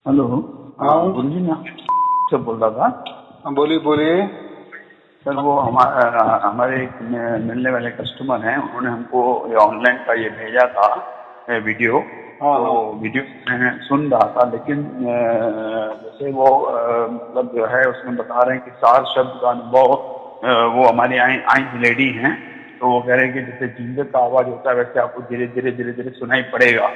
Hello. हाँ गुरु जी, मैं से बोल रहा था। बोलिए बोलिए। सर, वो हमारे एक मिलने वाले कस्टमर हैं, उन्होंने हमको ये ऑनलाइन का ये भेजा था वीडियो। हाँ तो हाँ वीडियो मैं सुन रहा था, लेकिन जैसे वो मतलब जो है उसमें बता रहे हैं कि 4 शब्द का अनुभव वो हमारी आई लेडी हैं। तो वो कह रहे हैं कि जैसे जिंदर का आवाज होता है वैसे आपको धीरे धीरे धीरे धीरे सुनाई पड़ेगा।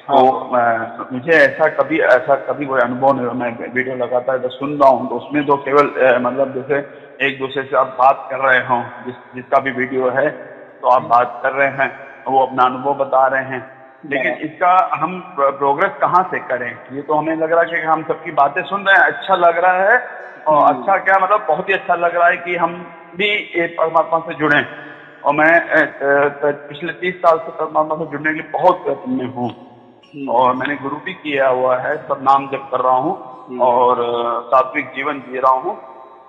तो हाँ हाँ मुझे ऐसा कभी कोई अनुभव नहीं हुआ। मैं वीडियो लगातार जब सुन रहा हूँ तो उसमें तो केवल मतलब जैसे एक दूसरे से आप बात कर रहे हो, जिसका भी वीडियो है तो आप बात कर रहे हैं, वो अपना अनुभव बता रहे हैं। लेकिन बराबर। इसका हम प्रोग्रेस कहाँ से करें? ये तो हमें लग रहा है कि हम सबकी बातें सुन रहे हैं, अच्छा लग रहा है। और हम्म, अच्छा क्या मतलब, बहुत ही अच्छा लग रहा है कि हम भी एक परमात्मा से जुड़े। और मैं पिछले 30 साल से परमात्मा से जुड़ने के लिए बहुत प्रयत्न में हूँ। हम्म, और मैंने गुरु भी किया हुआ है, सब नाम जप कर रहा हूँ हम्म, और सात्विक जीवन जी रहा हूँ।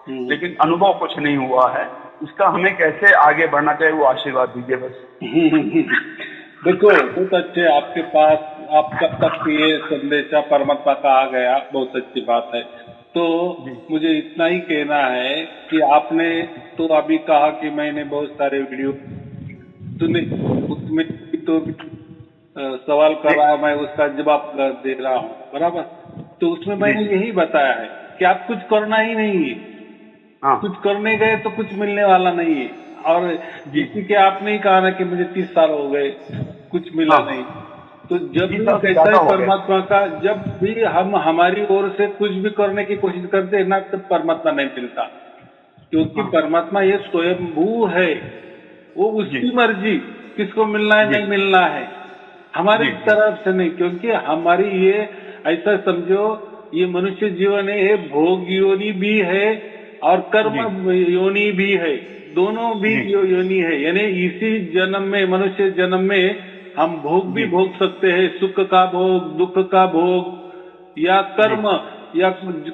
हम्म, लेकिन अनुभव कुछ नहीं हुआ है। इसका हमें कैसे आगे बढ़ना चाहिए, वो आशीर्वाद दीजिए बस। हम्म। देखो, बहुत अच्छे आपके पास आपका तक ये संदेशा परमात्मा का आ गया, बहुत अच्छी बात है। तो जी मुझे इतना ही कहना है कि आपने तो अभी कहा कि मैंने बहुत सारे वीडियो सुने, उसमें भी तो सवाल कर जी रहा है, मैं उसका जवाब दे रहा हूँ, बराबर। तो उसमें जी मैंने जी। यही बताया है कि आप कुछ करना ही नहीं है, हाँ कुछ करने गए तो कुछ मिलने वाला नहीं है। और जी इसी के आपने ही कहा ना कि मुझे 30 साल हो गए, कुछ मिला हाँ। नहीं। तो जब 30 भी साल से कहता ज्यादा है हो गए। परमात्मा का, जब भी हम हमारी ओर से कुछ भी करने की कोशिश करते हैं ना, तब परमात्मा नहीं मिलता। क्योंकि हाँ परमात्मा ये स्वयंभू है, वो जी उसकी मर्जी, किसको मिलना है जी नहीं मिलना है, हमारी जी जी तरफ से नहीं। क्योंकि हमारी ये, ऐसा समझो, ये मनुष्य जीवन है, ये भोग योनि भी है और कर्म जी योनि भी है। दोनों भी जी योनि है, यानी इसी जन्म में, मनुष्य जन्म में हम भोग भी जी भोग सकते हैं, सुख का भोग, दुख का भोग, या जी। कर्म, या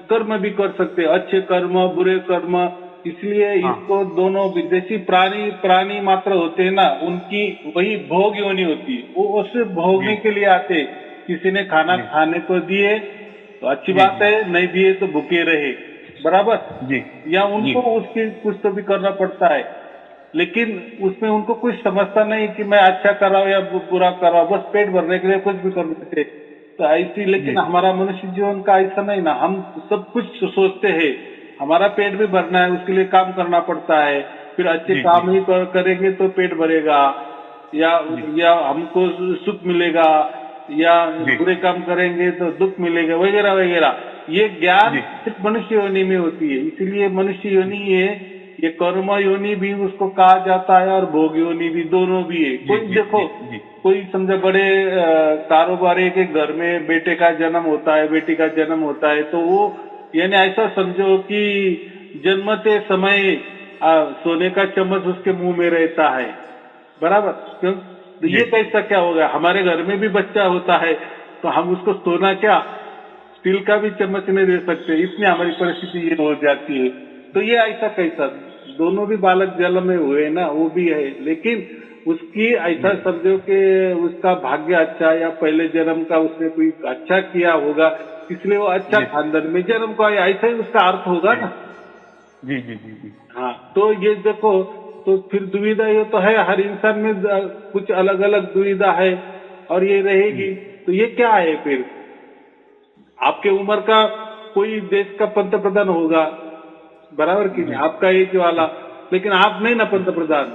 कर्म भी कर सकते हैं, अच्छे कर्म बुरे कर्म। इसलिए हाँ इसको दोनों विदेशी प्राणी प्राणी मात्र होते हैं ना, उनकी वही भोग योनि होती है, वो सिर्फ जी भोगने के लिए आते। किसी ने खाना जी खाने को दिए तो अच्छी जी बात है, नहीं दिए तो भूखे रहे, बराबर। जी या जी उनको उसकी कुछ तो भी करना पड़ता है, लेकिन उसमें उनको कुछ समझता नहीं कि मैं अच्छा कर रहा हूँ या बुरा कर रहा हूँ, बस पेट भरने के लिए कुछ भी कर देते। तो ऐसी, जी लेकिन हमारा मनुष्य जीवन का ऐसा नहीं ना, हम सब कुछ सोचते हैं, हमारा पेट भी भरना है, उसके लिए काम करना पड़ता है। फिर अच्छे जी जी काम ही करेंगे तो पेट भरेगा, या जी या हमको सुख मिलेगा, या जी बुरे काम करेंगे तो दुख मिलेगा, वगैरह वगैरह। ये ज्ञान जी सिर्फ मनुष्य योनि में होती है। इसीलिए मनुष्य योनि ये कर्म योनि भी उसको कहा जाता है और भोग योनि भी, दोनों भी है। जी कोई जी देखो, जी जी कोई समझो बड़े कारोबारी के घर में बेटे का जन्म होता है, बेटी का जन्म होता है, तो वो, यानी ऐसा समझो कि जन्मते समय सोने का चम्मच उसके मुंह में रहता है, बराबर। क्यों? तो जी ये कैसा क्या हो गया? हमारे घर में भी बच्चा होता है तो हम उसको सोना क्या, स्टील का भी चम्मच नहीं दे सकते, इतनी हमारी परिस्थिति ये हो जाती है। तो ये ऐसा कैसा, दोनों भी बालक जल में हुए ना, वो भी है, लेकिन उसकी ऐसा जी समझो कि उसका भाग्य अच्छा, या पहले जन्म का उसने कोई अच्छा किया होगा, इसलिए वो अच्छा जी खानदान में जन्म को आया, ऐसा ही उसका अर्थ होगा जी ना। जी जी जी जी हाँ, तो ये देखो, तो फिर दुविधा ये तो है, हर इंसान में कुछ अलग अलग दुविधा है, और ये रहेगी। तो ये क्या है फिर? आपके उम्र का कोई देश का पंत प्रधान होगा, बराबर कि नहीं, जी आपका एज वाला, लेकिन आप नहीं ना पंत प्रधान।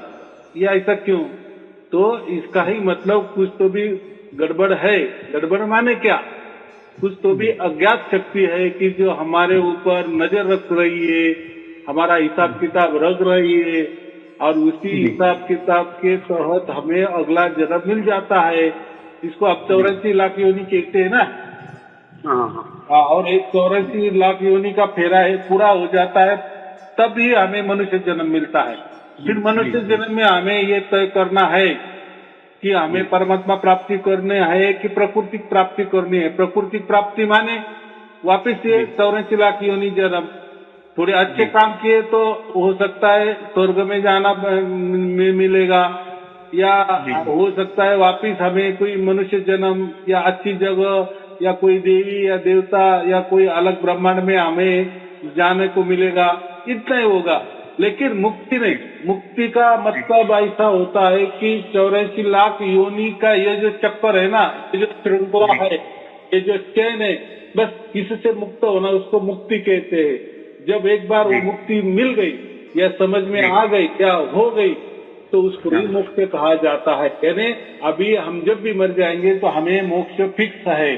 ये ऐसा क्यों? तो इसका ही मतलब कुछ तो भी गड़बड़ है। गड़बड़ माने क्या? कुछ तो भी जी अज्ञात शक्ति है कि जो हमारे ऊपर नजर रख रही है, हमारा हिसाब किताब रख रही है, और उसी जी हिसाब किताब के तहत हमें अगला जन्म मिल जाता है। इसको अब जी। 84 लाख योनि कहते हैं ना। हाँ हाँ हाँ, और एक 84 लाख योनि का फेरा है, पूरा हो जाता है, तभी हमें मनुष्य जन्म मिलता है। जी फिर जी मनुष्य जी जन्म में हमें ये तय करना है कि हमें जी परमात्मा प्राप्ति करने है कि प्रकृति प्राप्ति करनी है। प्रकृति प्राप्ति माने वापिस ये जी 84 लाख योनि जन्म। थोड़े अच्छे जी काम किए तो हो सकता है स्वर्ग में जाना में मिलेगा, या जी हो सकता है वापिस हमें कोई मनुष्य जन्म या अच्छी जगह या कोई देवी या देवता या कोई अलग ब्रह्मांड में हमें जाने को मिलेगा, इतना ही होगा। लेकिन मुक्ति नहीं। मुक्ति का मतलब ऐसा होता है कि 84 लाख योनि का ये जो चक्कर है ना, ये जो श्रृंखला है, ये जो चैन है, बस इससे मुक्त होना उसको मुक्ति कहते हैं। जब एक बार वो मुक्ति मिल गई या समझ में आ गई या हो गई तो उसको ही मोक्ष कहा जाता है। यानी अभी हम जब भी मर जाएंगे तो हमें मोक्ष फिक्स है,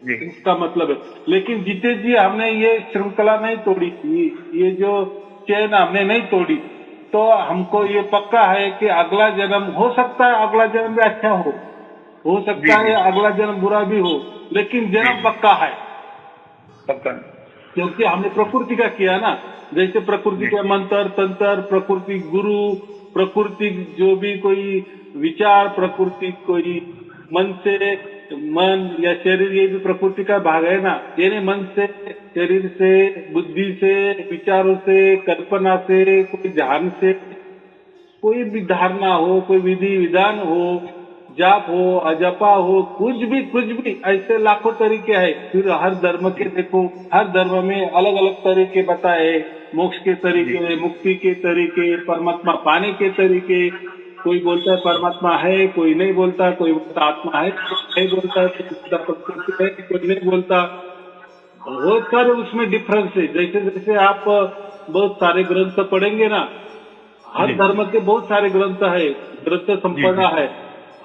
इसका मतलब है। लेकिन जीते जी हमने ये श्रृंखला नहीं तोड़ी, ये जो चैन हमने नहीं तोड़ी, तो हमको ये पक्का है कि अगला जन्म हो सकता है, अगला जन्म भी अच्छा हो सकता है अगला जन्म बुरा भी हो, लेकिन जन्म पक्का है, पक्का। क्योंकि हमने प्रकृति का किया ना। जैसे प्रकृति के मंत्र तंत्र, प्रकृति गुरु, प्रकृति जो भी कोई विचार, प्रकृति कोई मन या शरीर, ये भी प्रकृति का भाग है ना। यानी मन से, शरीर से, बुद्धि से, विचारों से, कल्पना से, कोई ध्यान से, कोई भी धारणा हो, कोई विधि विधान हो, जाप हो, अजपा हो, कुछ भी ऐसे लाखों तरीके हैं। फिर हर धर्म के देखो, हर धर्म में अलग अलग तरीके बताए, मोक्ष के तरीके, मुक्ति के तरीके, परमात्मा पाने के तरीके। कोई बोलता है परमात्मा है, कोई नहीं बोलता, कोई बोलता आत्मा है, कोई नहीं बोलता, प्रकृति है, कोई नहीं बोलता। बहुत सारे उसमें डिफरेंस है। जैसे जैसे आप बहुत सारे ग्रंथ पढ़ेंगे ना, हर धर्म के बहुत सारे ग्रंथ है, ग्रंथ संपदा है।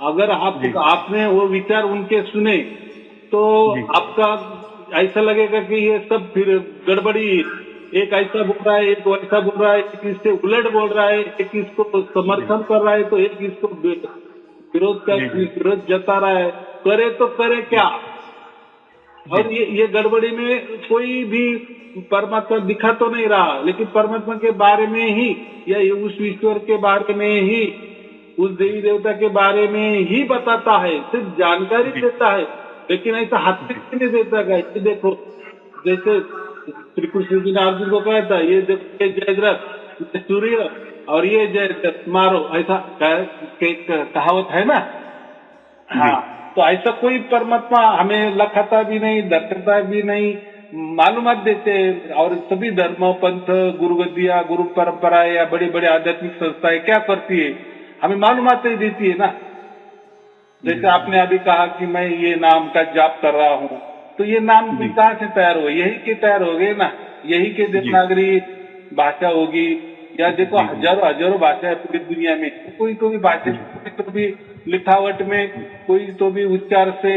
अगर आपने वो विचार उनके सुने तो आपका ऐसा लगेगा कि ये सब फिर गड़बड़ी, एक ऐसा बोल रहा है, एक वैसा बोल रहा है, एक इससे उलट बोल रहा है, एक इसको समर्थन कर रहा है तो एक इसको विरोध जता रहा है। करे तो करे क्या? और ये गड़बड़ी में कोई भी परमात्मा दिखा तो नहीं रहा, लेकिन परमात्मा के बारे में ही या उस ईश्वर के बारे में ही, उस देवी देवता के बारे में ही बताता है, सिर्फ जानकारी देता है, लेकिन ऐसा हाथ में नहीं देता है। ये देखो, जैसे श्री कृष्ण जी ने अर्जुन को कहा था, ये देखो ये जयद्रथ, ये सूर्य और ये जयद्रथ मारो, ऐसा कहावत है ना। हाँ, तो ऐसा कोई परमात्मा हमें लखाता भी नहीं, दर्शाता भी नहीं, मालूमात देते। और सभी धर्म, पंथ, गुरुगद्दियां, गुरु परंपराएं या बड़ी बड़ी आध्यात्मिक संस्थाएं क्या करती है, हमें मालूमात ही देती है ना। जैसे आपने अभी कहा कि मैं ये नाम का जाप कर रहा हूँ, तो ये नाम भी कहाँ से तैयार हुए? यही के तैयार हो गए ना, यही के देवनागरी भाषा होगी। या देखो हजारों भाषा है पूरी दुनिया में, कोई तो भी भाषा, कोई तो भी लिखावट में, कोई तो भी उच्चार से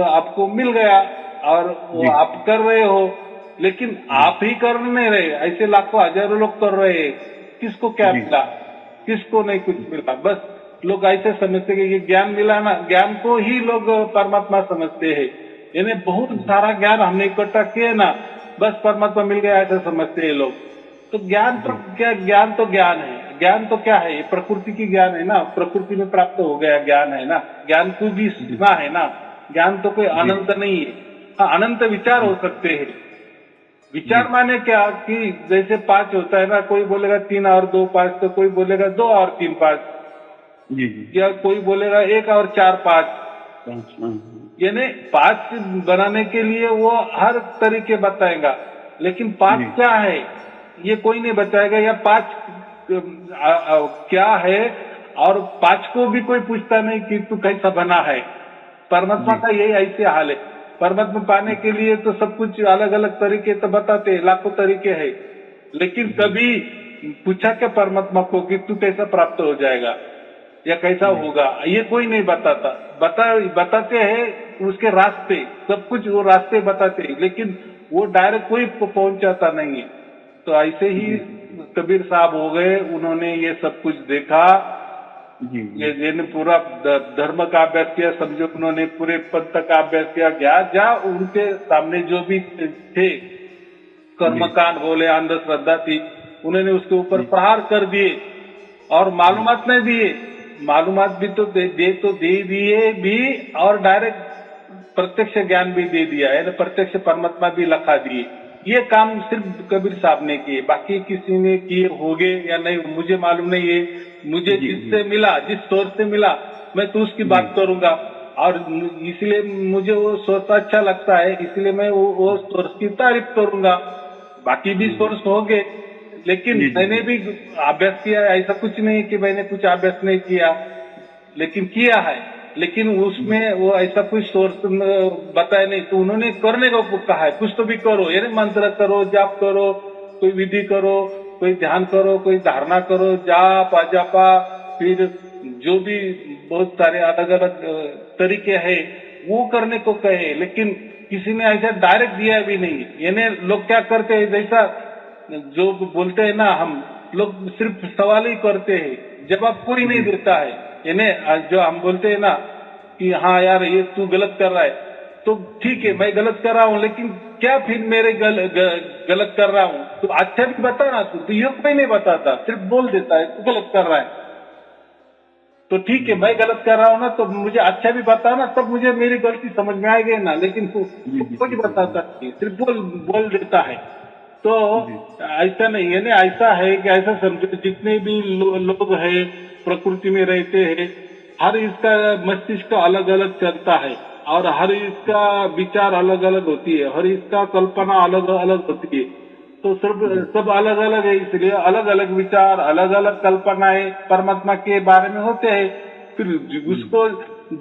आपको मिल गया और वो आप कर रहे हो। लेकिन आप ही कर नहीं रहे, ऐसे लाखों हजारों लोग कर रहे हैं। किसको क्या मिला? किसको नहीं कुछ मिला। बस लोग ऐसे समझते कि ये ज्ञान मिला ना, ज्ञान को ही लोग परमात्मा समझते हैं। यानी बहुत सारा ज्ञान हमने इकट्ठा किया ना, बस परमात्मा मिल गया ऐसा समझते हैं लोग। तो ज्ञान तो क्या? ज्ञान तो ज्ञान है। ज्ञान तो क्या है? ये प्रकृति की ज्ञान है ना, प्रकृति में प्राप्त हो गया ज्ञान है ना। ज्ञान को भी सीमा है ना, ज्ञान तो कोई अनंत नहीं है। हाँ, अनंत विचार हो सकते हैं। विचार माने क्या कि जैसे 5 होता है ना, कोई बोलेगा 3 और 2 5, तो कोई बोलेगा 2 और 3 5, या कोई बोलेगा 1 और 4 5। यानी 5 बनाने के लिए वो हर तरीके बताएगा, लेकिन 5 क्या है ये कोई नहीं बताएगा, या 5 क्या है। और 5 को भी कोई पूछता नहीं कि तू कैसा बना है। परमात्मा का यही ऐसे हाल है। परमात्मा पाने के लिए तो सब कुछ अलग अलग तरीके तो बताते हैं, लाखों तरीके हैं, लेकिन कभी पूछा क्या परमात्मा को कि तू कैसा प्राप्त हो जाएगा या कैसा होगा? ये कोई नहीं बताता। बताते हैं उसके रास्ते, सब कुछ वो रास्ते बताते हैं, लेकिन वो डायरेक्ट कोई पहुंचाता नहीं है। तो ऐसे ही कबीर साहब हो गए, उन्होंने ये सब कुछ देखा, ये पूरा धर्म का अभ्यास किया, समझो उन्होंने पूरे पंथ का अभ्यास किया। जहाँ उनके सामने जो भी थे, कर्मकांड बोले, अंधश्रद्धा थी, उन्होंने उसके ऊपर प्रहार कर दिए और मालूमात नहीं दिए। मालूमात भी तो दे दिए भी, और डायरेक्ट प्रत्यक्ष ज्ञान भी दे दिया है, प्रत्यक्ष परमात्मा भी लखा दिए। ये काम सिर्फ कबीर साहब ने किए, बाकी किसी ने किए होंगे या नहीं मुझे मालूम नहीं है। मुझे जिससे मिला, जिस सोर्स से मिला, मैं तो उसकी बात करूंगा। और इसलिए मुझे वो सोर्स अच्छा लगता है, इसलिए मैं वो सोर्स की तारीफ करूंगा। बाकी भी सोर्स होंगे, लेकिन मैंने भी अभ्यास किया है, ऐसा कुछ नहीं कि मैंने कुछ अभ्यास नहीं किया, लेकिन किया है। लेकिन उसमें वो ऐसा कुछ सोर्स बताया नहीं, तो उन्होंने करने को कहा है, कुछ तो भी करो, यानी मंत्र करो, जाप करो, कोई विधि करो, कोई ध्यान करो, कोई धारणा करो, जाप अजापा, फिर जो भी बहुत सारे अलग अलग तरीके हैं वो करने को कहे, लेकिन किसी ने ऐसा डायरेक्ट दिया भी नहीं। यानी लोग क्या करते हैं, जैसा जो बोलते हैं ना, हम लोग सिर्फ सवाल ही करते हैं, जवाब कोई नहीं देता है। यानी जो हम बोलते हैं ना कि हाँ यार ये तू गलत कर रहा है, तो ठीक है मैं गलत कर रहा हूँ, लेकिन क्या फिर मेरे गलत कर रहा हूँ तो अच्छा भी बता ना, तो ये कोई नहीं बताता, सिर्फ बोल देता है तू गलत कर रहा है। तो ठीक है मैं गलत कर रहा हूँ ना, तो मुझे अच्छा भी बता ना, तब मुझे मेरी गलती समझ में आएगी ना, लेकिन कोई बताता नहीं, सिर्फ बोल देता है। तो ऐसा नहीं है ना, ऐसा है कि ऐसा समझो जितने भी लोग हैं प्रकृति में रहते हैं, हर इसका मस्तिष्क अलग अलग चलता है और हर इसका विचार अलग अलग होती है, हर इसका कल्पना अलग अलग होती है। तो सब अलग अलग है, इसलिए अलग अलग विचार, अलग अलग कल्पनाएं परमात्मा के बारे में होते हैं। फिर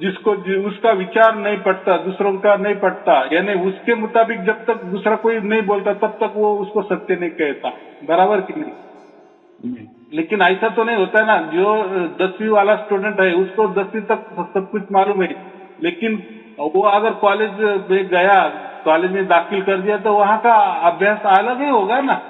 जिसको उसका विचार नहीं पड़ता, दूसरों का नहीं पड़ता, यानी उसके मुताबिक जब तक दूसरा कोई नहीं बोलता तब तक वो उसको सत्य नहीं कहता, बराबर कि नहीं? लेकिन ऐसा तो नहीं होता ना, जो 10वीं वाला स्टूडेंट है उसको 10वीं तक सब कुछ मालूम है, लेकिन वो अगर कॉलेज में गया, कॉलेज में दाखिल कर दिया, तो वहाँ का अभ्यास अलग ही होगा ना।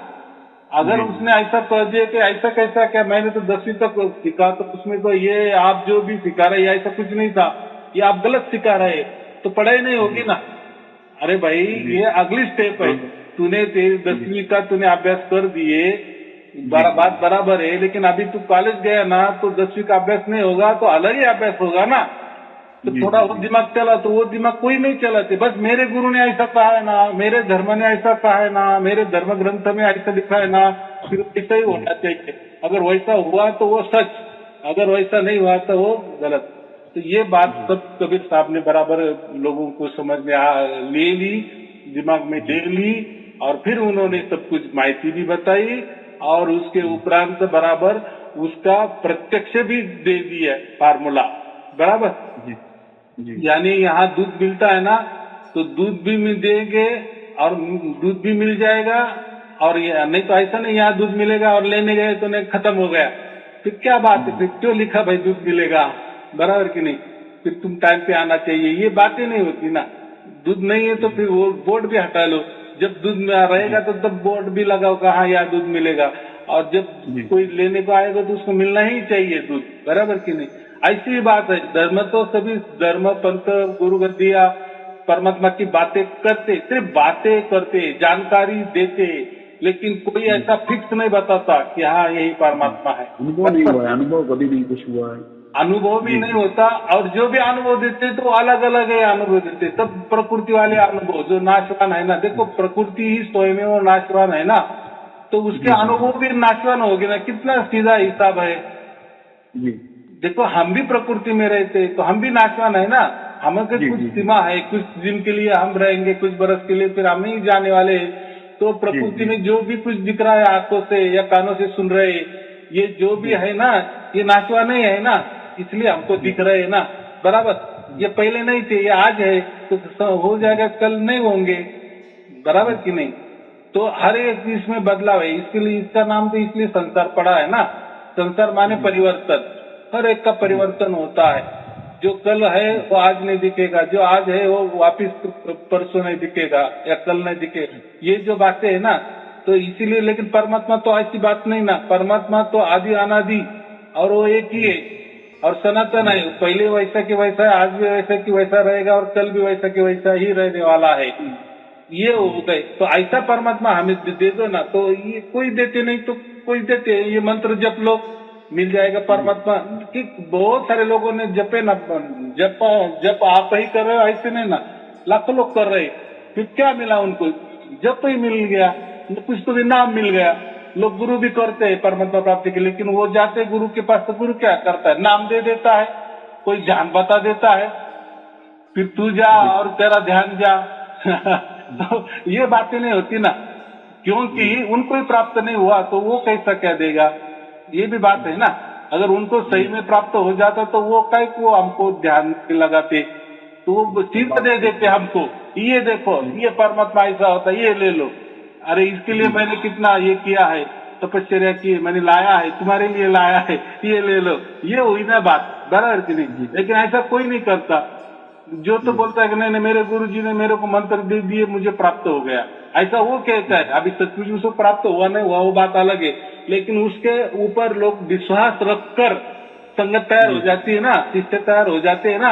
अगर उसने ऐसा कह दिया कि ऐसा कैसा, क्या मैंने तो 10वीं तक सीखा, तो उसमें तो ये आप जो भी सिखा रहे ऐसा कुछ नहीं था, ये आप गलत सिखा रहे, तो पढ़ाई नहीं होगी ना। अरे भाई ये अगली स्टेप है, तूने 10वीं का तूने अभ्यास कर दिए, बात बराबर है, लेकिन अभी तू कॉलेज गया ना, तो 10वीं का अभ्यास नहीं होगा, तो अलग ही अभ्यास होगा ना। तो थोड़ा वो दिमाग चला, तो वो दिमाग कोई नहीं चलाते, बस मेरे गुरु ने ऐसा कहा है ना, मेरे धर्म ने ऐसा कहा है ना, मेरे धर्म ग्रंथ में ऐसा लिखा है ना, फिर ऐसा ही होना चाहिए। अगर वैसा हुआ तो वो सच, अगर वैसा नहीं हुआ तो वो गलत। तो ये बात सब कबीर साहब ने बराबर लोगों को समझ में ले ली, दिमाग में ले ली, और फिर उन्होंने सब कुछ माहिती भी बताई, और उसके उपरांत बराबर उसका प्रत्यक्ष भी दे दिया फार्मूला, बराबर। यानी यहाँ दूध मिलता है ना, तो दूध भी मिल देंगे और दूध भी मिल जाएगा, और नहीं तो ऐसा नहीं यहाँ दूध मिलेगा और लेने गए तो नहीं खत्म हो गया, फिर क्या बात है, फिर क्यों लिखा भाई दूध मिलेगा, बराबर कि नहीं? फिर तुम टाइम पे आना चाहिए, ये बातें नहीं होती ना। दूध नहीं है तो फिर वो बोर्ड भी हटा लो, जब दूध में रहेगा तो तब बोर्ड भी लगाओ कहाँ यहाँ दूध मिलेगा, और जब कोई लेने को आएगा तो उसको मिलना ही चाहिए दूध, बराबर कि नहीं? ऐसी ही बात है, धर्म तो सभी धर्म पंथ गुरु गद्दिया परमात्मा की बातें करते, सिर्फ बातें करते, जानकारी देते, लेकिन कोई ऐसा फिक्स नहीं बताता कि हाँ यही परमात्मा है। अनुभव नहीं हुआ है, अनुभव कभी नहीं कुछ हुआ है, अनुभव भी नहीं होता, और जो भी अनुभव देते तो अलग अलग है अनुभव देते, सब प्रकृति वाले अनुभव जो नाशवान है ना, देखो प्रकृति ही स्वयं में वो नाशवान है ना, तो उसके अनुभव भी नाशवान होगे ना, कितना सीधा हिसाब है। देखो हम भी प्रकृति में रहते तो हम भी नाशवान है ना, हमारे कुछ सीमा है, कुछ दिन के लिए हम रहेंगे, कुछ बरस के लिए फिर हम ही जाने वाले। तो प्रकृति में जो भी कुछ दिख रहा है आंखों से या कानों से सुन रहे, ये जो भी है ना, ये नाशवान नहीं है ना, इसलिए हमको दिख रहे है ना, बराबर। ये पहले नहीं थे, ये आज है, तो हो जाएगा, कल नहीं होंगे, बराबर कि नहीं? तो हर एक इसमें बदलाव है, इसके लिए इसका नाम तो इसलिए संसार पड़ा है ना। संसार माने परिवर्तन, हर एक का परिवर्तन होता है, जो कल है वो आज नहीं दिखेगा, जो आज है वो वापिस परसों नहीं दिखेगा या कल नहीं दिखेगा, ये जो बातें है ना, तो इसीलिए। लेकिन परमात्मा तो ऐसी बात नहीं ना, परमात्मा तो आदि अनादि और वो एक ही है और सनातन है, पहले वैसा कि वैसा, आज भी वैसा कि वैसा रहेगा और कल भी वैसा कि वैसा ही रहने वाला है। ये हो गए, तो ऐसा परमात्मा हमें दे दो ना, तो ये कोई देते नहीं तो कोई देते, ये मंत्र जप लो मिल जाएगा परमात्मा। कि बहुत सारे लोगों ने जपे ना, जप आप ही कर रहे हो ऐसे नहीं ना, लाखों लोग कर रहे, फिर क्या मिला उनको? जप ही मिल गया, कुछ तो भी नाम मिल गया। लोग गुरु भी करते हैं परमात्मा प्राप्ति के, लेकिन वो जाते गुरु के पास तो गुरु क्या करता है? नाम दे देता है, कोई जान बता देता है, फिर तू जा और तेरा ध्यान जा। तो ये बातें नहीं होती ना, क्योंकि उनको ही प्राप्त नहीं हुआ तो वो कैसा कह देगा, ये भी बात है ना। अगर उनको सही में प्राप्त हो जाता तो वो कई को हमको ध्यान लगाते, तो वो सीधा दे देते हमको, ये देखो ये परमात्मा ऐसा होता है, ये ले लो। अरे इसके लिए मैंने कितना ये किया है, तपस्या की, मैंने लाया है, तुम्हारे लिए लाया है, ये ले लो। ये हुई ना बात, बराबर की नहीं। लेकिन ऐसा कोई नहीं करता। जो तो बोलता है कि नहीं नहीं मेरे गुरुजी ने मेरे को मंत्र दे दिए, मुझे प्राप्त हो गया, ऐसा वो कहता है। अभी सचमुच उसको प्राप्त हुआ नहीं हुआ वो बात अलग है, लेकिन उसके ऊपर लोग विश्वास रखकर संगत तैयार हो जाती है ना, शिष्य तैयार हो जाते हैं ना,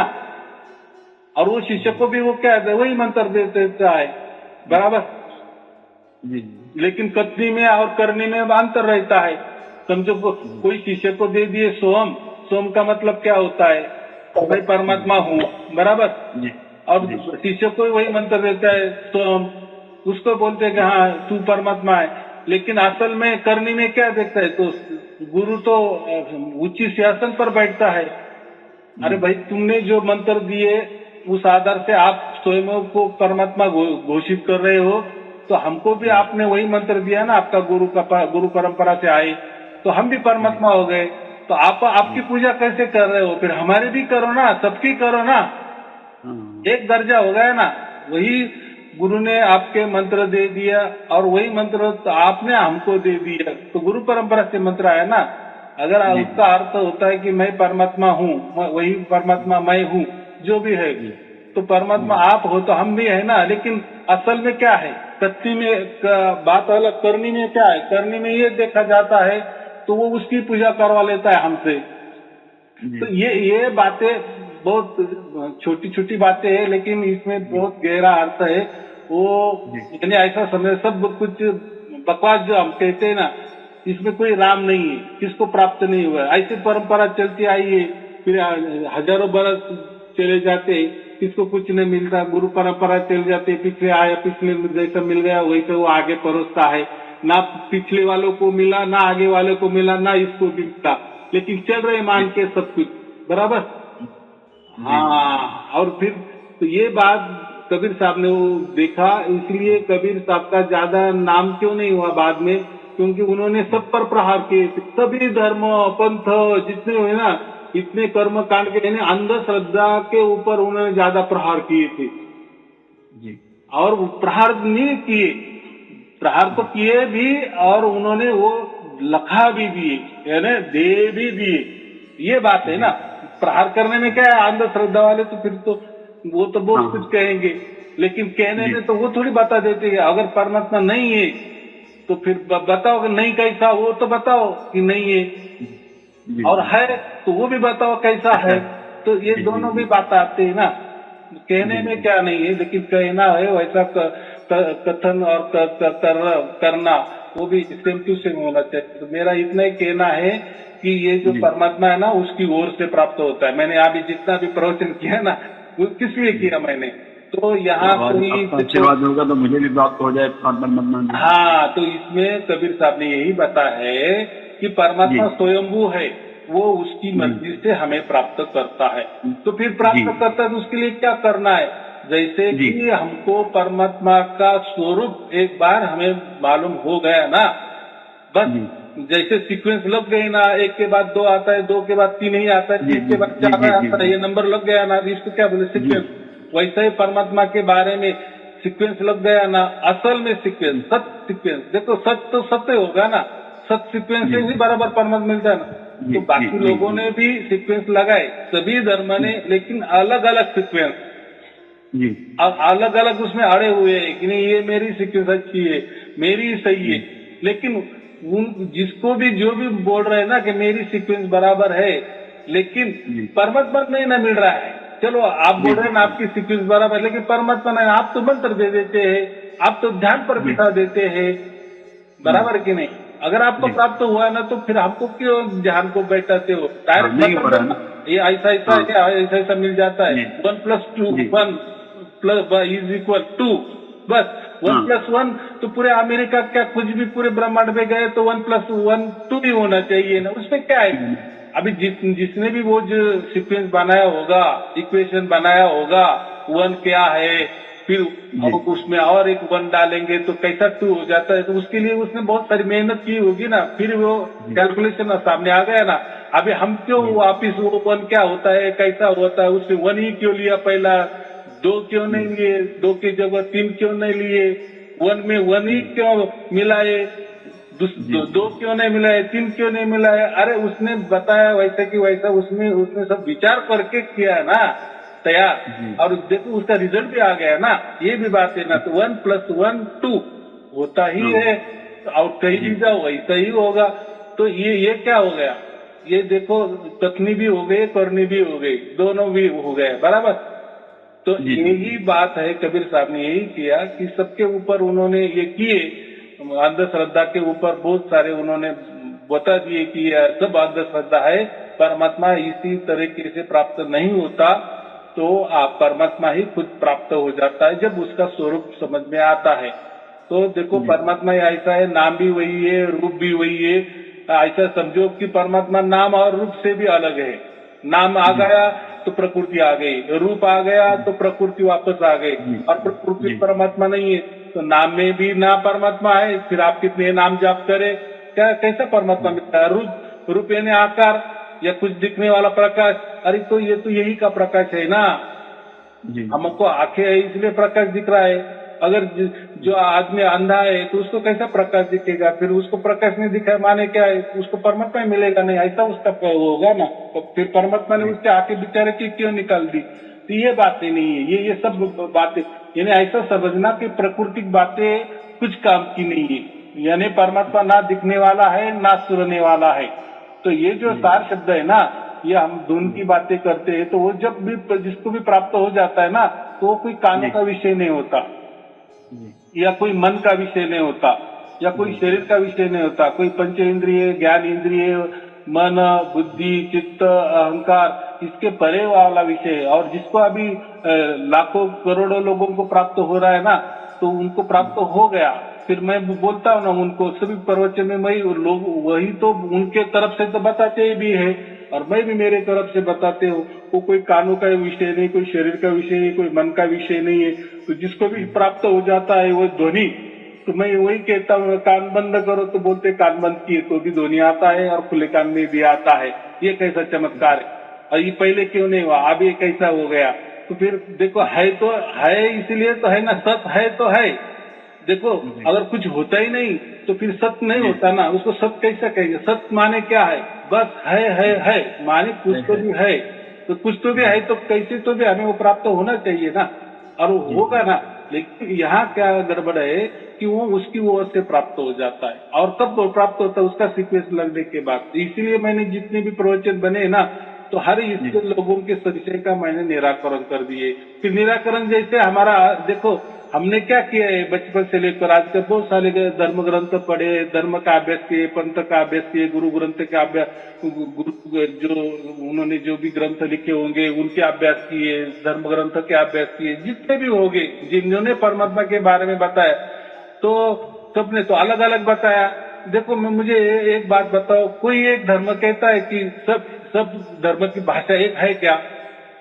और वो शिष्य को भी वो क्या है वही मंत्र देता है, बराबर। लेकिन कथनी में और करने में अंतर रहता है। समझो कोई शिष्य को दे दिए सोम, सोम का मतलब क्या होता है, भाई परमात्मा हूँ, बराबर। और शिष्य को वही मंत्र देता है सोम, उसको बोलते हैं कि हाँ तू परमात्मा है। लेकिन असल में करने में क्या देखता है, तो गुरु तो ऊंची सिंहासन पर बैठता है। अरे भाई तुमने जो मंत्र दिए उस आधार से आप स्वयं को परमात्मा घोषित कर रहे हो, तो हमको भी आपने वही मंत्र दिया ना, आपका गुरु परंपरा से आए, तो हम भी परमात्मा हो गए। तो आप आपकी पूजा कैसे कर रहे हो, फिर हमारे भी करो ना, सबकी करो ना, एक दर्जा हो गया ना। वही गुरु ने आपके मंत्र दे दिया और वही मंत्र तो आपने हमको दे दिया, तो गुरु परंपरा से मंत्र आया ना। अगर उसका अर्थ होता है कि मैं परमात्मा हूँ, वही परमात्मा मैं हूँ, जो भी है, तो परमात्मा आप हो तो हम भी है ना। लेकिन असल में क्या है, कथनी में बात अलग, करनी में क्या है, करनी में ये देखा जाता है तो वो उसकी पूजा करवा लेता है हमसे। तो ये बातें बहुत छोटी छोटी बातें हैं, लेकिन इसमें बहुत गहरा अर्थ है। वो यानी ऐसा समझ, सब कुछ बकवास जो हम कहते हैं ना, इसमें कोई राम नहीं है, किसको प्राप्त नहीं हुआ। ऐसी परंपरा चलती आई है, फिर हजारों बरस चले जाते, किसको कुछ नहीं मिलता। गुरु परंपरा चल जाती, पिछले आया, पिछले जैसा मिल गया वैसे वो आगे परोसता है, ना पिछले वालों को मिला, ना आगे वालों को मिला, ना इसको भी मिला, लेकिन चल रहे मान के सब कुछ, बराबर। हाँ, और फिर तो ये बात कबीर साहब ने वो देखा, इसलिए कबीर साहब का ज्यादा नाम क्यों नहीं हुआ बाद में, क्योंकि उन्होंने सब पर प्रहार किए थे। सभी धर्म पंथ जितने हुए ना, इतने कर्म कांड के, यानी अंधश्रद्धा के ऊपर उन्होंने ज्यादा प्रहार किए थे जी। और प्रहार नहीं किए, प्रहार तो किए भी, और उन्होंने वो लखा भी दिए, यानी दे भी दिए। ये बात है ना, प्रहार करने में क्या है, अंधश्रद्धा वाले तो फिर तो वो तो बहुत कुछ कहेंगे, लेकिन कहने में तो वो थोड़ी बता देते हैं। अगर परमात्मा नहीं है तो फिर बताओ कि नहीं कैसा, वो तो बताओ कि नहीं है, और है तो वो भी बताओ कैसा है। तो ये दोनों भी बात आते हैं ना, कहने में क्या नहीं है, लेकिन कहना है वैसा कथन और करना वो भी सेम टू सेम होना चाहिए। तो मेरा इतना ही कहना है कि ये जो परमात्मा है ना, उसकी ओर से प्राप्त होता है। मैंने अभी जितना भी प्रवचन किया ना, वो किस लिए किया मैंने, तो यहाँ कोई आशीर्वाद होगा तो मुझे भी प्राप्त हो जाए परमात्मा। हाँ, तो इसमें कबीर साहब ने यही बताया है कि परमात्मा स्वयंभू है, वो उसकी मर्जी से हमें प्राप्त करता है। तो फिर प्राप्त करता है तो उसके लिए क्या करना है, जैसे कि हमको परमात्मा का स्वरूप एक बार हमें मालूम हो गया ना, बस जैसे सीक्वेंस लग गई ना, एक के बाद 2 आता है, 2 के बाद 3 ही आता है, 3 के बाद 4 आता है, ये नंबर लग गया ना, इसको क्या बोले, सीक्वेंस। वैसे ही परमात्मा के बारे में सीक्वेंस लग गया ना, असल में सीक्वेंस, सत्य सीक्वेंस। देखो सत्य तो सत्य होगा ना, सत्य सीक्वेंस से ही बराबर परमात्मा मिलता है ना। तो बाकी लोगों ने भी सीक्वेंस लगाए, सभी धर्म ने, लेकिन अलग अलग सीक्वेंस, अब अलग अलग उसमें अड़े हुए हैं कि नहीं ये मेरी सीक्वेंस अच्छी है, मेरी सही है। लेकिन उन जिसको भी जो भी बोल रहे हैं ना कि मेरी सीक्वेंस बराबर है, लेकिन परमात्मा नहीं ना मिल रहा है। चलो आप बोल रहे हैं ना आपकी सीक्वेंस बराबर, लेकिन परमात्मा नहीं, आप तो मंत्र दे देते हैं, आप तो ध्यान पर बिठा देते हैं, बराबर कि नहीं। अगर आपको प्राप्त हुआ ना तो फिर हमको क्यों ध्यान को बैठाते हो, डायरेक्ट ये ऐसा ऐसा ऐसा ऐसा मिल जाता है, 1+2 1+1=2, बस 1+1 तो पूरे अमेरिका क्या कुछ भी पूरे ब्रह्मांड में गए तो 1+1 2 ही होना चाहिए ना, उसमें क्या है। अभी जिसने भी वो जो सीक्वेंस बनाया होगा, इक्वेशन बनाया होगा, वन क्या है, फिर उसमें और एक वन डालेंगे तो कैसा टू हो जाता है। तो उसके लिए उसने बहुत सारी मेहनत की होगी ना, फिर वो कैलकुलेशन सामने आ गया ना। अभी हम क्यों वापिस वो वन क्या होता है, कैसा होता है, उसने वन ही क्यों लिया, पहला दो क्यों नहीं लिए, दो की जगह तीन क्यों नहीं लिए, वन में वन ही क्यों मिलाए, दो क्यों नहीं मिलाए, तीन क्यों नहीं मिलाए। अरे उसने बताया वैसा कि वैसा उसने सब विचार करके किया ना तैयार, और देखो उसका रिजल्ट भी आ गया ना। ये भी बात है ना। तो 1+1 2 होता ही है, और कहीं भी जाओ वैसा ही होगा। तो ये क्या हो गया, ये देखो कथनी भी हो गई, करनी भी हो गई, दोनों भी हो गए बराबर। तो यही बात है, कबीर साहब ने यही किया कि सबके ऊपर उन्होंने ये किए, अंधश्रद्धा के ऊपर बहुत सारे उन्होंने बता दिए कि सब अंधश्रद्धा है, परमात्मा इसी तरीके से प्राप्त नहीं होता। तो आप परमात्मा ही खुद प्राप्त हो जाता है जब उसका स्वरूप समझ में आता है। तो देखो परमात्मा ऐसा है, नाम भी वही है, रूप भी वही है। ऐसा समझो कि परमात्मा नाम और रूप से भी अलग है। नाम आ गया तो प्रकृति आ गई, रूप आ गया तो प्रकृति वापस आ गई, और प्रकृति परमात्मा नहीं है। तो नाम में भी ना परमात्मा है, फिर आप कितने नाम जाप करें, क्या कैसा परमात्मा मिलता है। रूप यानी आकार या कुछ दिखने वाला प्रकाश। अरे तो ये तो यही का प्रकाश है ना। हमको आंखें है इसलिए प्रकाश दिख रहा है। अगर जो आदमी अंधा है तो उसको कैसा प्रकाश दिखेगा, फिर उसको प्रकाश नहीं दिखा माने क्या है, उसको परमात्मा ही मिलेगा नहीं, ऐसा उसका होगा ना। तो फिर परमात्मा ने उसके आंखें बेचारे की क्यों निकाल दी। तो ये बातें नहीं है, ये सब बातें, यानी ऐसा समझना कि प्राकृतिक बातें कुछ काम की नहीं है, यानी परमात्मा ना दिखने वाला है ना सुनने वाला है। तो ये जो सार शब्द है ना, ये हम धुन की बातें करते हैं, तो वो जब भी जिसको भी प्राप्त हो जाता है ना, तो वो कोई कानों का विषय नहीं होता, या कोई मन का विषय नहीं होता, या कोई शरीर का विषय नहीं होता, कोई पंच इंद्रिय, ज्ञान इंद्रिय, मन, बुद्धि, चित्त, अहंकार, इसके परे वाला विषय है। और जिसको अभी लाखों करोड़ों लोगों को प्राप्त हो रहा है ना, तो उनको प्राप्त हो गया। फिर मैं बोलता हूँ ना उनको सभी प्रवचन में, मैं लोग वही तो उनके तरफ से तो बताते भी है, और मैं भी मेरे तरफ से बताते हूँ। वो कोई कानों का विषय नहीं, कोई शरीर का विषय नहीं, कोई मन का विषय नहीं है। तो जिसको भी प्राप्त हो जाता है वो ध्वनि, तो मैं वही कहता हूँ कान बंद करो, तो बोलते कान बंद किए तो भी ध्वनि आता है, और खुले कान में भी आता है। ये कैसा चमत्कार है, और ये पहले क्यों नहीं हुआ, अब ये कैसा हो गया। तो फिर देखो है तो है, इसीलिए तो है ना, सत है तो है। देखो अगर कुछ होता ही नहीं तो फिर सत्य नहीं होता ना, उसको सत्य कैसा कहेंगे। सत्य माने क्या है, बस है माने कुछ तो भी है, तो कुछ तो भी है, तो कैसे तो भी हमें वो प्राप्त होना चाहिए ना, और वो होगा ना। लेकिन यहाँ क्या गड़बड़ है कि वो उसकी ओर से प्राप्त हो जाता है, और कब वो प्राप्त होता है, उसका सीक्वेंस लगने के बाद। इसीलिए मैंने जितने भी प्रवचन बने ना, तो हर इसके लोगों के संशय का मैंने निराकरण कर दिए। फिर निराकरण जैसे हमारा देखो हमने क्या किया है, बचपन से लेकर आज तक बहुत सारे धर्म ग्रंथ पढ़े, धर्म का अभ्यास किए, पंथ का अभ्यास किए, गुरु ग्रंथ का अभ्यास, गुरु जो उन्होंने जो भी ग्रंथ लिखे होंगे उनके अभ्यास किए, धर्म ग्रंथ के अभ्यास किए, जितने भी होंगे जिन्होंने परमात्मा के बारे में बताया, तो सबने तो अलग अलग बताया। देखो मुझे एक बात बताओ, कोई एक धर्म कहता है कि सब धर्म की भाषा एक है क्या?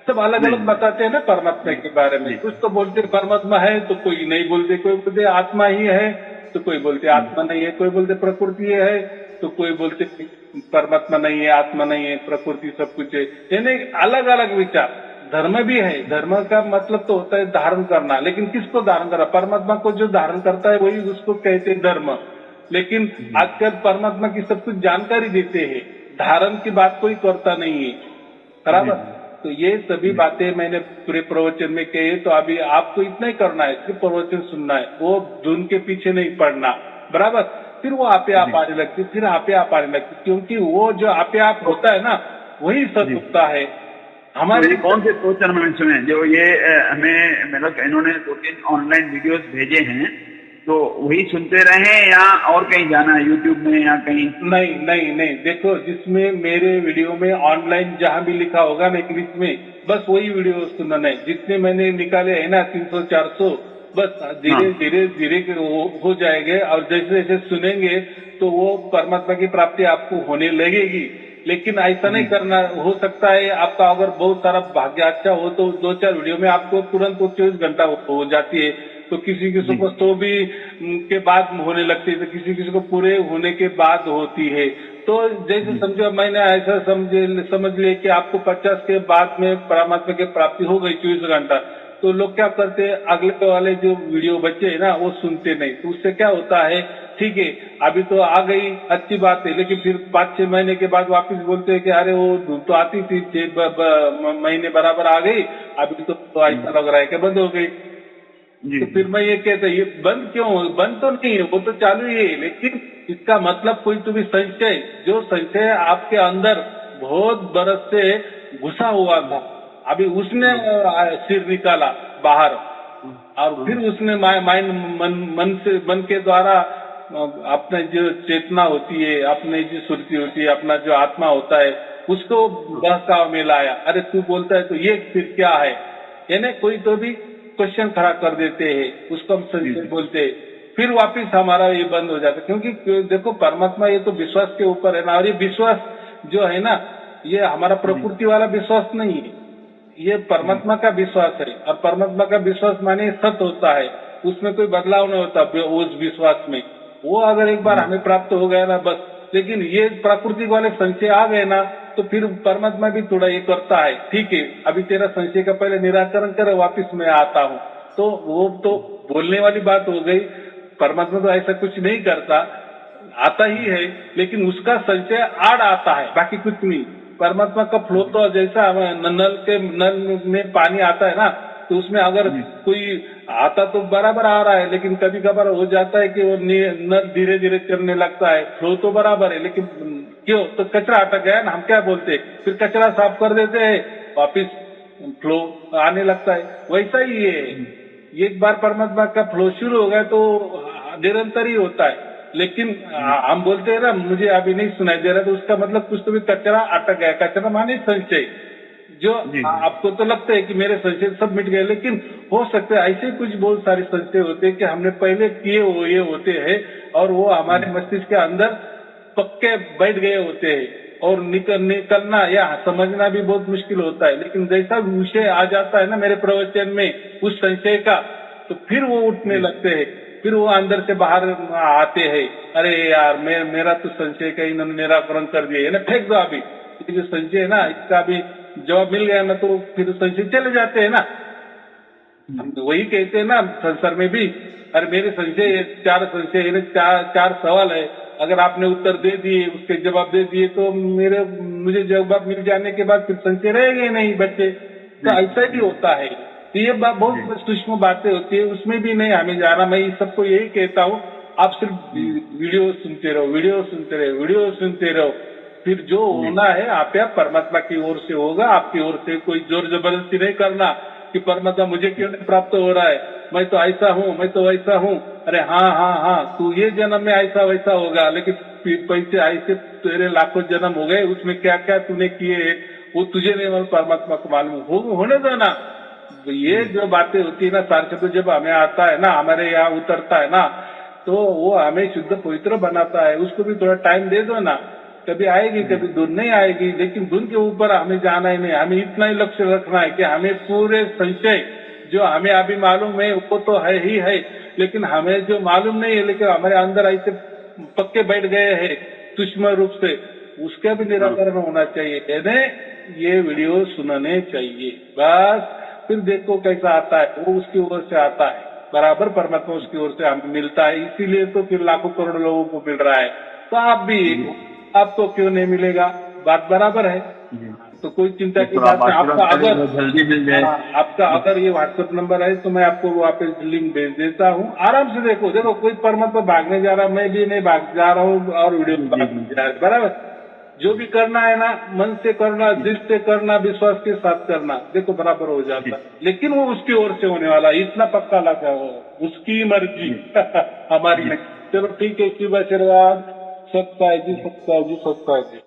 सब अलग अलग बताते हैं ना परमात्मा के बारे में। कुछ तो बोलते परमात्मा है, तो कोई नहीं बोलते, कोई बोलते आत्मा ही है, तो कोई बोलते आत्मा नहीं है, कोई बोलते प्रकृति है, तो कोई बोलते परमात्मा नहीं है, आत्मा नहीं है, प्रकृति सब कुछ है। यानी अलग अलग विचार। धर्म भी है, धर्म का मतलब तो होता है धारण करना, लेकिन किसको धारण करना? परमात्मा को जो धारण करता है वही उसको कहते हैं धर्म। लेकिन आजकल परमात्मा की सब कुछ जानकारी देते हैं, धारण की बात कोई करता नहीं है, बराबर। तो ये सभी बातें मैंने पूरे प्रवचन में कही। तो अभी आपको इतना ही करना है, सिर्फ प्रवचन सुनना है, वो धुन के पीछे नहीं पड़ना, बराबर। फिर वो आपे आप आने लगती, फिर आपे आप आने लगती, क्योंकि वो जो आपे आप होता है ना, वही सच होता है। हमारे कौन से प्रवचन में सुने जो ये हमें मतलब इन्होंने 2-3 ऑनलाइन वीडियोस भेजे हैं, तो वही सुनते रहे या और कहीं जाना है यूट्यूब में या कहीं? नहीं, देखो जिसमें मेरे वीडियो में ऑनलाइन जहां भी लिखा होगा ना इंग्लिश में, बस वही वीडियो सुनना है। जितने मैंने निकाले है ना 300-400, बस धीरे धीरे हो जाएंगे, और जैसे जैसे सुनेंगे तो वो परमात्मा की प्राप्ति आपको होने लगेगी। लेकिन ऐसा नहीं करना। हो सकता है आपका अगर बहुत सारा भाग्य अच्छा हो तो 2-4 वीडियो में आपको तुरंत 24 घंटा हो जाती है। तो किसी किसी को 100 भी के बाद होने लगती है, तो किसी किसी को पूरे होने के बाद होती है। तो जैसे समझो मैंने ऐसा समझ लिया कि आपको 50 के बाद में परमात्मा की प्राप्ति हो गई 24 घंटा, तो लोग क्या करते हैं, अगले वाले जो वीडियो बच्चे है ना वो सुनते नहीं। तो उससे क्या होता है, ठीक है अभी तो आ गई अच्छी बात है, लेकिन फिर 5-6 महीने के बाद वापस बोलते हैं कि अरे वो धूप तो आती थी 6 महीने बराबर आ गई, अभी तो ऐसा लग रहा है कि बंद हो गई। तो फिर मैं ये कहता ये बंद क्यों, बंद तो नहीं है, वो तो चालू ही है, लेकिन इसका मतलब कोई तो भी संशय, जो संशय आपके अंदर बहुत बरस से घुसा हुआ था, अभी उसने सिर निकाला बाहर, और फिर उसने मन के द्वारा अपने जो चेतना होती है, अपने जो सुरती होती है, अपना जो आत्मा होता है, उसको बहकाव में लाया। अरे तू बोलता है तो ये फिर क्या है, यानी कोई तो भी क्वेश्चन खड़ा कर देते हैं, उसको हम संशय बोलते हैं। फिर वापिस हमारा ये बंद हो जाता है, क्योंकि देखो परमात्मा ये तो विश्वास के ऊपर है ना, और ये विश्वास जो है ना ये हमारा प्रकृति वाला विश्वास नहीं है, ये परमात्मा का विश्वास है। और परमात्मा का विश्वास माने सत्य होता है, उसमें कोई बदलाव नहीं होता उस विश्वास में। वो अगर एक बार हमें प्राप्त हो गया ना बस, लेकिन ये प्राकृतिक वाले संशय आ गए ना तो फिर परमात्मा भी थोड़ा ये करता है, ठीक है अभी तेरा संशय का पहले निराकरण कर, वापिस मैं आता हूँ। तो वो तो बोलने वाली बात हो गई, परमात्मा तो ऐसा कुछ नहीं करता, आता ही है, लेकिन उसका संशय आड़ आता है, बाकी कुछ नहीं। परमात्मा का फ्लो तो जैसा नल में पानी आता है ना, तो उसमें अगर कोई आता तो बराबर आ रहा है, लेकिन कभी कभार हो जाता है कि वो नल धीरे धीरे चलने लगता है, फ्लो तो बराबर है, लेकिन क्यों, तो कचरा अटक गया ना, हम क्या बोलते हैं, फिर कचरा साफ कर देते हैं, वापिस फ्लो आने लगता है। वैसा ही है, एक बार परमात्मा का फ्लो शुरू हो गया तो निरंतर ही होता है। लेकिन हम बोलते हैं ना मुझे अभी नहीं सुनाई दे रहा, तो उसका मतलब कुछ तो भी कचरा अटक गया। कचरा माने संशय, जो आपको तो लगता है कि मेरे संशय सब मिट गए, लेकिन हो सकता है ऐसे कुछ बहुत सारे संशय होते हैं कि हमने पहले किए हुए होते हैं, और वो हमारे मस्तिष्क के अंदर पक्के बैठ गए होते हैं, और निकलना या समझना भी बहुत मुश्किल होता है। लेकिन जैसा विषय आ जाता है ना मेरे प्रवचन में उस संशय का, तो फिर वो उठने लगते हैं, फिर वो अंदर से बाहर आते हैं, अरे यार मेरा तो संशय का इन्होंने निराकरण कर दिया है ना, फेंक दो अभी ये जो संशय है ना, इसका भी जवाब मिल गया ना, तो फिर संशय चले जाते हैं ना। हम तो वही कहते हैं ना संसार में भी, अरे मेरे संशय 4 संशय है, 4 सवाल है, अगर आपने उत्तर दे दिए, उसके जवाब दे दिए, तो मुझे जवाब मिल जाने के बाद फिर संशय रहेंगे नहीं बच्चे। तो ऐसा ही होता है। तो ये बहुत सूक्ष्म बातें होती है, उसमें भी नहीं हमें जाना। मैं सबको यही कहता हूँ, आप सिर्फ वीडियो सुनते रहो, वीडियो सुनते रहो, वीडियो सुनते रहो, फिर जो होना है आप परमात्मा की ओर से होगा। आपकी ओर से कोई जोर जबरदस्ती नहीं करना कि परमात्मा मुझे क्यों नहीं प्राप्त हो रहा है, मैं तो ऐसा हूँ, मैं तो वैसा हूँ। अरे हाँ तू ये जन्म में ऐसा वैसा होगा, लेकिन पैसे ऐसे तेरे लाखों जन्म हो गए, उसमें क्या क्या तूने किए वो तुझे नहीं मालूम, परमात्मा को मालूम। होने दो ना। तो ये जो बातें होती है ना, सार शब्द जब हमें आता है ना, हमारे यहाँ उतरता है ना, तो वो हमें शुद्ध पवित्र बनाता है। उसको भी थोड़ा टाइम दे दो ना, कभी आएगी कभी धुन नहीं आएगी, लेकिन धुन के ऊपर हमें जाना ही नहीं। हमें इतना ही लक्ष्य रखना है कि हमें पूरे संशय जो हमें अभी मालूम है वो तो है ही है, लेकिन हमें जो मालूम नहीं है, लेकिन हमारे अंदर ऐसे पक्के बैठ गए हैं सूक्ष्म रूप से, उसका भी निराकरण होना चाहिए। यानी ये वीडियो सुनने चाहिए बस, फिर देखो कैसा आता है, वो उसकी ओर से आता है, बराबर परमात्मा उसकी ओर से हमें मिलता है। इसीलिए तो फिर लाखों करोड़ लोगों को मिल रहा है। तो आप भी, आपको क्यों नहीं मिलेगा, बात बराबर है। तो कोई चिंता की बात नहीं। आपका अगर जल्दी मिल जाए, आपका अगर ये व्हाट्सएप नंबर है तो मैं आपको वापस लिंक भेज देता हूँ। आराम से देखो कोई परमात्मा भागने जा रहा, मैं भी नहीं भाग जा रहा हूँ, और वीडियो जा रहा है, बराबर। जो भी करना है ना, मन से करना, दिल से करना, विश्वास के साथ करना, देखो बराबर हो जाता है। लेकिन वो उसकी ओर से होने वाला, इतना पक्का लगा हो, उसकी मर्जी हमारी नहीं। चलो ठीक है, शिव आशीर्वाद। सत्ता है जी, सत्ता है जी, सत्ता है जी।